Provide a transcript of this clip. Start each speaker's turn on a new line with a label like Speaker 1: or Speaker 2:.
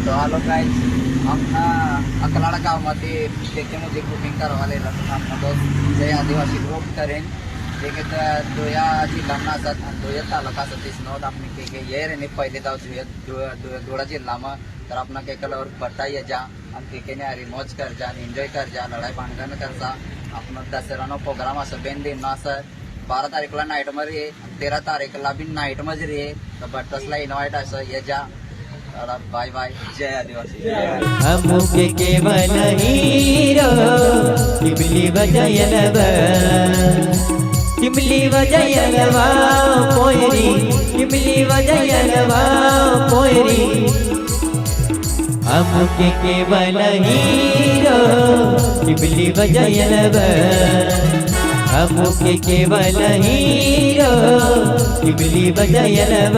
Speaker 1: तो hello guys, अपना अकलाड़ा गाँव मध्ये त्याचे मुझे बुकिंग करवालेला तर आपला दोस्त जय आदिवासी ग्रुप करेन एक दोया जिल्हा असत आणि दोया तालुका असत तिसनोद आपण के ये रे पहिले जाऊ दोडा जिल्हा तर आपण के कलर बताइए जा आणि के ने अरे मौज कर जा एंजॉय कर जा लढाई भांडण करता आपण दसरानो प्रोग्राम असं बेन दिन असं 12 तारीखला नाईट मध्ये 13 तारीखला बी नाईट मध्ये रे तर बट तसला इन्व्हाइट असं ये जा बाय बाय जय आदिवासी
Speaker 2: अमुके केवल हीरो टिमली बजयलव टिमली बजयलवा पोयरी टिमली बजयलवा पोयरी अमुके केवल हीरो टिमली बजयलव अमुके केवल हीरो टिमली बजयलव